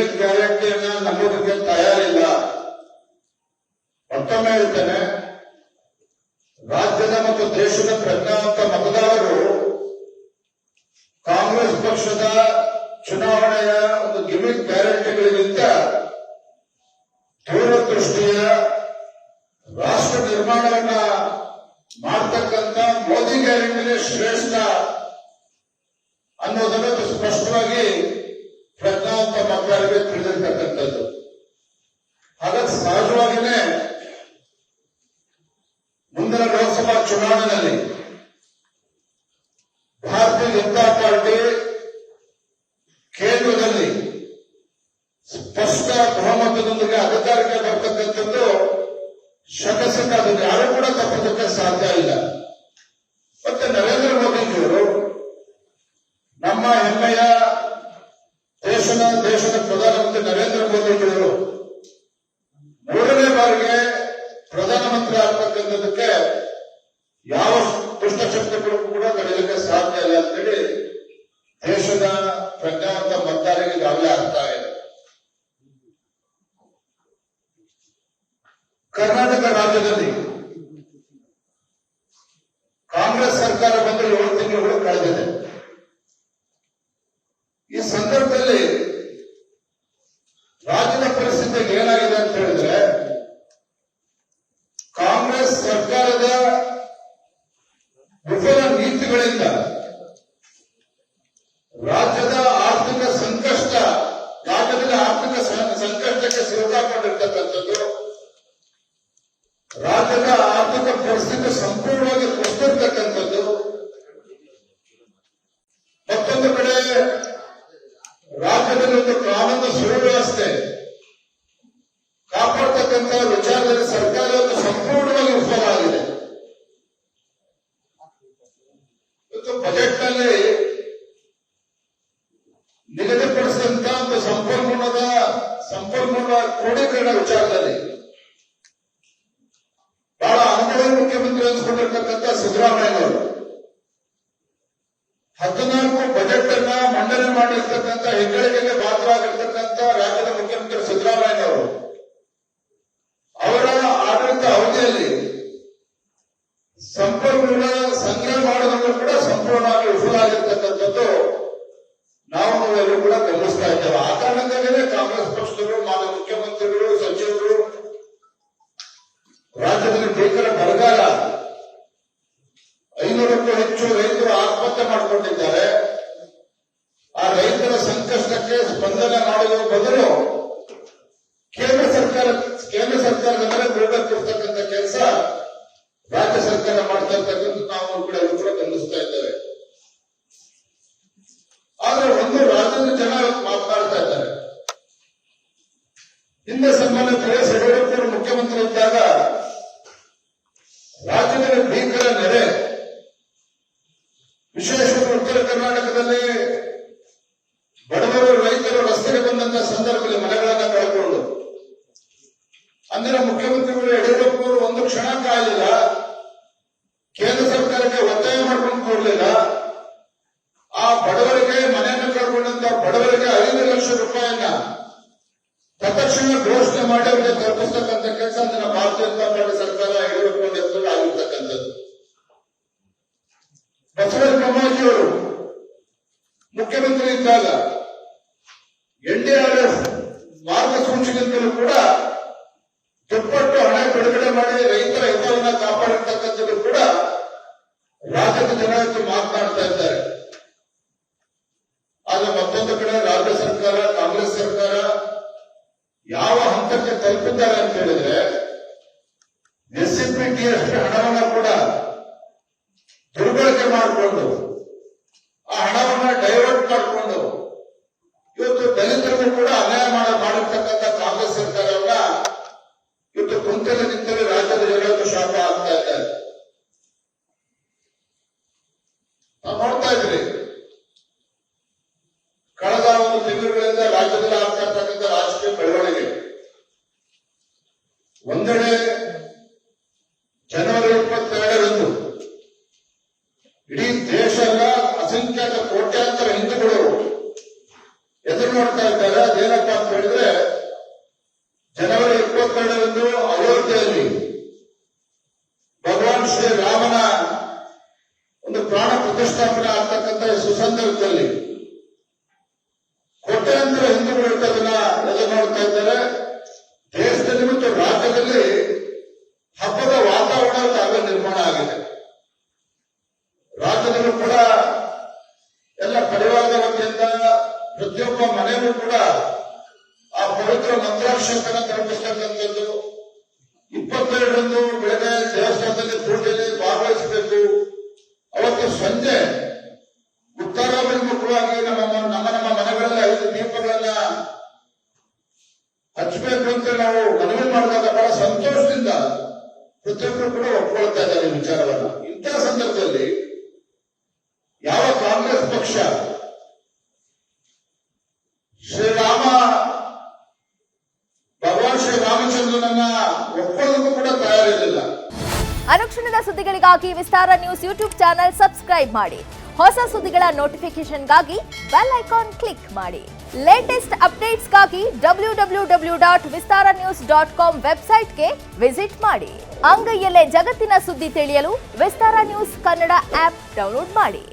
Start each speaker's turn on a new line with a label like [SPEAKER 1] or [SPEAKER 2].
[SPEAKER 1] Gimmick ಗ್ಯಾರಂಟಿಯನ್ನ ನಂಬೋದಕ್ಕೆ ತಯಾರಿಲ್ಲ. ಮತ್ತೊಮ್ಮೆ ಹೇಳ್ತೇನೆ, ರಾಜ್ಯದ ಮತ್ತು ದೇಶದ ಪ್ರಜ್ಞಾವಂತ ಮತದಾರರು ಕಾಂಗ್ರೆಸ್ ಪಕ್ಷದ ಚುನಾವಣೆಯ ಒಂದು ಗಿಮಿಕ್ ಗ್ಯಾರಂಟಿಗಳಿಗಿಂತ ದೂರದೃಷ್ಟಿಯ ರಾಷ್ಟ್ರ ನಿರ್ಮಾಣವನ್ನ ಮಾಡತಕ್ಕಂಥ ಮೋದಿ ಗ್ಯಾರಂಟಿನೇ ಶ್ರೇಷ್ಠ ಅನ್ನೋದನ್ನು ಸ್ಪಷ್ಟವಾಗಿ ಪ್ರಜ್ಞಾವಂತ ಮತದಾರರಿಗೆ ತಿಳಿದಿರ್ತಕ್ಕಂಥದ್ದು. ಹಾಗಾಗಿ ಸಹಜವಾಗಿಯೇ ಮುಂದಿನ ಲೋಕಸಭಾ ಚುನಾವಣೆಯಲ್ಲಿ ಭಾರತೀಯ ಜನತಾ ಪಾರ್ಟಿ ಕೇಂದ್ರದಲ್ಲಿ ಸ್ಪಷ್ಟ ಬಹುಮತದೊಂದಿಗೆ ಅಧಿಕಾರಕ್ಕೆ ಬರ್ತಕ್ಕಂಥದ್ದು ಶತಸಿದ್ಧ. ಯಾರು ಕೂಡ ತಪ್ಪೋದಕ್ಕೆ ಸಾಧ್ಯ ಇಲ್ಲ. ಮತ್ತೆ ನರೇಂದ್ರ ಮೋದಿಜಿಯವರು ನಮ್ಮ ಹೆಮ್ಮೆಯ ದೇಶದ ಪ್ರಧಾನಮಂತ್ರಿ ನರೇಂದ್ರ ಮೋದಿಜಿಯವರು 3ನೇ ಬಾರಿಗೆ ಪ್ರಧಾನಮಂತ್ರಿ ಆಗ್ತಕ್ಕಂಥದಕ್ಕೆ ಯಾವ ದುಷ್ಟಶಕ್ತಿಗಳು ಕೂಡ ತಡೆಯಲಿಕ್ಕೆ ಸಾಧ್ಯ ಇಲ್ಲ ಅಂತೇಳಿ ದೇಶದ ಪ್ರಜ್ಞಾವಂತ ಮತದಾರರಿಗೆ ಈಗಾಗಲೇ ಅರ್ಥ ಇದೆ. ಕರ್ನಾಟಕ ರಾಜ್ಯದಲ್ಲಿ ಕಾಂಗ್ರೆಸ್ ಸರ್ಕಾರ ಬಂದು 7 ತಿಂಗಳು ಕಳೆದಿದೆ. ಈ ಸಂದರ್ಭದಲ್ಲಿ ರಾಜ್ಯದ ಪರಿಸ್ಥಿತಿ ಏನಾಗಿದೆ ಅಂತ ಹೇಳಿದ್ರೆ, ಕಾಂಗ್ರೆಸ್ ಸರ್ಕಾರದ ವಿಫಲ ನೀತಿಗಳಿಂದ ರಾಜ್ಯದ ಆರ್ಥಿಕ ಸಂಕಷ್ಟಕ್ಕೆ ಸಿಲುಕಾಕೊಂಡಿರ್ತಕ್ಕಂಥದ್ದು, ರಾಜ್ಯದ ಆರ್ಥಿಕ ಪರಿಸ್ಥಿತಿ ಸಂಪೂರ್ಣವಾಗಿ ಕುಸಿದಿರ್ತಕ್ಕಂಥದ್ದು, ಮತ್ತೊಂದು ಕಡೆ ರಾಜ್ಯದಲ್ಲಿ ಒಂದು ಕಾನೂನು ಸುವ್ಯವಸ್ಥೆ ಕಾಪಾಡ್ತಕ್ಕಂಥ ವಿಚಾರದಲ್ಲಿ ಸರ್ಕಾರ ಸಂಪೂರ್ಣವಾಗಿ ವಿಫಲ ಆಗಿದೆ. ಇವತ್ತು ಬಜೆಟ್ನಲ್ಲಿ ನಿಗದಿಪಡಿಸಿದಂತ ಒಂದು ಸಂಪನ್ಮೂಲ ಕ್ರೋಢೀಕರಣ ವಿಚಾರದಲ್ಲಿ ಬಹಳ ಅನುಭವಿ ಮುಖ್ಯಮಂತ್ರಿ ಅನಿಸ್ಕೊಂಡಿರ್ತಕ್ಕಂಥ ಸಿದ್ದರಾಮಯ್ಯನವರು 14 ಬಜೆಟ್ ಅನ್ನ ಮಂಡನೆ ಮಾಡಿರ್ತಕ್ಕಂಥ ಹೆಗ್ಗಳಿಕೆಗೆ ಪಾತ್ರವಾಗಿರ್ತಕ್ಕಂಥ ರಾಜ್ಯದ ಮುಖ್ಯಮಂತ್ರಿ ಸಿದ್ದರಾಮಯ್ಯನವರು ಅವರ ಆಡಳಿತ ಅವಧಿಯಲ್ಲಿ ಸಂಪನ್ಮೂಲ ಸಂಗ್ರಹ ಮಾಡೋದನ್ನು ಕೂಡ ಸಂಪೂರ್ಣವಾಗಿ ವಿಫಲ ಆಗಿರ್ತಕ್ಕಂಥದ್ದು ನಾವು ಎಲ್ಲರೂ ಕೂಡ ಗಮನಿಸ್ತಾ ಇದ್ದೇವೆ. ಆ ಕಾರಣದಿಂದಲೇ ಕಾಂಗ್ರೆಸ್ ಪಕ್ಷದವರು, ಮಾನ್ಯ ಮುಖ್ಯಮಂತ್ರಿಗಳು, ಸಚಿವರು ರಾಜ್ಯದಲ್ಲಿ ಭೀಕರ ಬರಗಾಲ, 500ಕ್ಕೂ ಹೆಚ್ಚು ರೈತರು ಆತ್ಮಹತ್ಯೆ ಮಾಡಿಕೊಂಡಿದ್ದಾರೆ. ಆ ರೈತರ ಸಂಕಷ್ಟಕ್ಕೆ ಸ್ಪಂದನೆ ಮಾಡುವ ಬದಲು ಕೇಂದ್ರ ಸರ್ಕಾರದ ಮೇಲೆ ಬೀಳಬೇಕಿರ್ತಕ್ಕಂಥ ಕೆಲಸ ರಾಜ್ಯ ಸರ್ಕಾರ ಮಾಡ್ತಾ ಇರ್ತಕ್ಕಂಥ ನಾವು ಕೂಡ ಗಮನಿಸ್ತಾ ಇದ್ದೇವೆ. ಆದ್ರೆ ಒಂದು ರಾಜ್ಯದ ಜನ ಮಾತನಾಡ್ತಾ ಇದ್ದಾರೆ. ಹಿಂದೆ ಸನ್ಮಾನ್ಯ KS ಯಡಿಯೂರಪ್ಪ ಮುಖ್ಯಮಂತ್ರಿ ಇದ್ದಾಗ ರಾಜ್ಯದಲ್ಲಿ ಭೀಕರ ನೆರೆ, ವಿಶೇಷವಾಗಿ ಉತ್ತರ ಕರ್ನಾಟಕದಲ್ಲಿ ಬಡವರು ರೈತರು ರಸ್ತೆಗೆ ಬಂದಂತಹ ಸಂದರ್ಭದಲ್ಲಿ ಮನೆಗಳನ್ನ ಕಳ್ಕೊಂಡು ಅಂದಿನ ಮುಖ್ಯಮಂತ್ರಿಗಳು ಯಡಿಯೂರಪ್ಪ ಅವರು ಒಂದು ಕ್ಷಣ ಕಾಯಲಿಲ್ಲ, ಕೇಂದ್ರ ಸರ್ಕಾರಕ್ಕೆ ಒತ್ತಾಯ ಮಾಡ್ಕೊಂಡು ಕೊಡಲಿಲ್ಲ. ಆ ಬಡವರಿಗೆ, ಮನೆಯನ್ನು ಕಳ್ಕೊಂಡಂತ ಬಡವರಿಗೆ 5 ಲಕ್ಷ ರೂಪಾಯಿಯನ್ನ ತತ್ಕ್ಷಣ ಘೋಷಣೆ ಮಾಡಿ ಅವರಿಗೆ ತಲುಪಿಸ್ತಕ್ಕಂಥ ಕೆಲಸ ಅಂದಿನ ಭಾರತೀಯ ಜನತಾ ಪಾರ್ಟಿ ಸರ್ಕಾರ ಯಡಿಯೂರಪ್ಪ ನೇತೃತ್ವದಲ್ಲಿ ಆಗಿರ್ತಕ್ಕಂಥದ್ದು. ಬಸವರಾಜ ಬೊಮ್ಮಾಯಿಯವರು ಮುಖ್ಯಮಂತ್ರಿ ಇದ್ದಾಗ NDRF ಮಾರ್ಗಸೂಚಿಗಿಂತಲೂ ಕೂಡ ದುಪ್ಪಟ್ಟು ಹಣ ಬಿಡುಗಡೆ ಮಾಡಿ ರೈತರ ಹಿತವನ್ನ ಕಾಪಾಡಿರ್ತಕ್ಕಂಥದ್ದು ಕೂಡ ರಾಜ್ಯದ ಜನ ಮಾತನಾಡ್ತಾ ಇದ್ದಾರೆ. ಆದ್ರೆ ಮತ್ತೊಂದು ಕಡೆ ರಾಜ್ಯ ಸರ್ಕಾರ, ಕಾಂಗ್ರೆಸ್ ಸರ್ಕಾರ ಯಾವ ಹಂತಕ್ಕೆ ತಲುಪಿದ್ದಾರೆ ಅಂತ ಹೇಳಿದ್ರೆ, SCPTF ಹಣವನ್ನ ಕೂಡ ದುರ್ಬಳಕೆ ಮಾಡಿಕೊಂಡು, ಆ ಹಣವನ್ನ ಡೈವರ್ಟ್ ಮಾಡಿಕೊಂಡು ಇವತ್ತು ದಲಿತರಿಗೂ ಕೂಡ ಅನ್ಯಾಯ ಮಾಡಿರ್ತಕ್ಕಂಥ ಕಾಂಗ್ರೆಸ್ ಸರ್ಕಾರವನ್ನ ಇವತ್ತು ಕುಂತಲೆ ನಿಂತಲ್ಲಿ ರಾಜ್ಯದ ಜನರು ಶಾಪ ಆಗ್ತಾ ಇದ್ದಾರೆ. ನಾವು ನೋಡ್ತಾ ಇದ್ರಿ, ಕಳೆದ ಒಂದು ತಿಂಗಳುಗಳಿಂದ ರಾಜ್ಯದಲ್ಲಿ ಆಗ್ತಾ ಇರ್ತಕ್ಕಂಥ ರಾಜಕೀಯ ಬೆಳವಣಿಗೆ. ಒಂದೆಡೆ ಜನವರಿ 22ರಂದು ಇಡೀ ದೇಶದ ಅಸಂಖ್ಯಾತ ಕೋಟ್ಯಾಂತರ ಹಿಂದೂಗಳು ಎದುರು ನೋಡ್ತಾ ಇದ್ದಾರೆ. ಅದೇನಪ್ಪ ಅಂತ ಹೇಳಿದ್ರೆ ಜನವರಿ 22ರಂದು ಅಯೋಧ್ಯೆಯಲ್ಲಿ ಭಗವಾನ್ ಶ್ರೀರಾಮನ ಒಂದು ಪ್ರಾಣ ಪ್ರತಿಷ್ಠಾಪನೆ ಆಗ್ತಕ್ಕಂಥ ಸುಸಂದರ್ಭದಲ್ಲಿ ಕೋಟ್ಯಾಂತರ ಹಿಂದೂಗಳು ಇರ್ತದನ್ನ ಎಲ್ಲ ನೋಡ್ತಾ ಇದ್ದಾರೆ. ದೇಶದಲ್ಲಿ ಮತ್ತು ರಾಜ್ಯದಲ್ಲಿ ಹಬ್ಬದ ವಾತಾವರಣ ಆಗ ನಿರ್ಮಾಣ ಆಗಿದೆ. ರಾಜ್ಯದಲ್ಲೂ ಕೂಡ ಎಲ್ಲ ಪರಿವಾರದ ವತಿಯಿಂದ ಪ್ರತಿಯೊಬ್ಬ ಮನೆಯಲ್ಲೂ ಕೂಡ ಆ ಪವಿತ್ರ ಮಂತ್ರಾಕ್ಷರವನ್ನು ತಲುಪಿಸ್ತಕ್ಕಂಥದ್ದು. 22ರಂದು ಬೆಳಗ್ಗೆ ದೇವಸ್ಥಾನದಲ್ಲಿ ಪೂಜೆಯಲ್ಲಿ ಭಾಗವಹಿಸಬೇಕು. ಅವತ್ತು ಸಂಜೆ ಉತ್ತರಾಭಿಮುಖವಾಗಿ ನಮ್ಮ ಮನೆಗಳಲ್ಲಿ 5 ದೀಪಗಳನ್ನ ಹಚ್ಚಬೇಕು ಅಂತ ನಾವು ಮನವಿ ಮಾಡಿದಾಗ ಬಹಳ ಸಂತೋಷದಿಂದ ಪ್ರತಿಯೊಬ್ಬರು ಕೂಡ ಒಪ್ಕೊಳ್ತಾ ಇದ್ದಾರೆ ಈ ವಿಚಾರವನ್ನ. ಇಂತಹ ಸಂದರ್ಭದಲ್ಲಿ ಯಾವ ಕಾಂಗ್ರೆಸ್ ಪಕ್ಷ ಭಗವಾನ್ ಶ್ರೀರಾಮಚಂದ್ರನನ್ನ ಒಪ್ಕೊಳ್ಳೋದಕ್ಕೂ ಕೂಡ ತಯಾರಿರಲಿಲ್ಲ.
[SPEAKER 2] ಅನುಕ್ಷಣದ ಸುದ್ದಿಗಳಿಗಾಗಿ ವಿಸ್ತಾರ ನ್ಯೂಸ್ ಯೂಟ್ಯೂಬ್ ಚಾನೆಲ್ ಸಬ್ಸ್ಕ್ರೈಬ್ ಮಾಡಿ. ಹೊಸ ಸುದ್ದಿಗಳ ನೋಟಿಫಿಕೇಶನ್ಗಾಗಿ ಬೆಲ್ ಐಕಾನ್ ಕ್ಲಿಕ್ ಮಾಡಿ. ಲೇಟೆಸ್ಟ್ ಅಪ್ಡೇಟ್ಸ್ಗಾಗಿ www.vistaranews.com ವೆಬ್ಸೈಟ್ಗೆ ವಿಸಿಟ್ ಮಾಡಿ. ಅಂಗೈಯಲ್ಲೇ ಜಗತ್ತಿನ ಸುದ್ದಿ ತಿಳಿಯಲು ವಿಸ್ತಾರ ನ್ಯೂಸ್ ಕನ್ನಡ ಆಪ್ ಡೌನ್ಲೋಡ್ ಮಾಡಿ.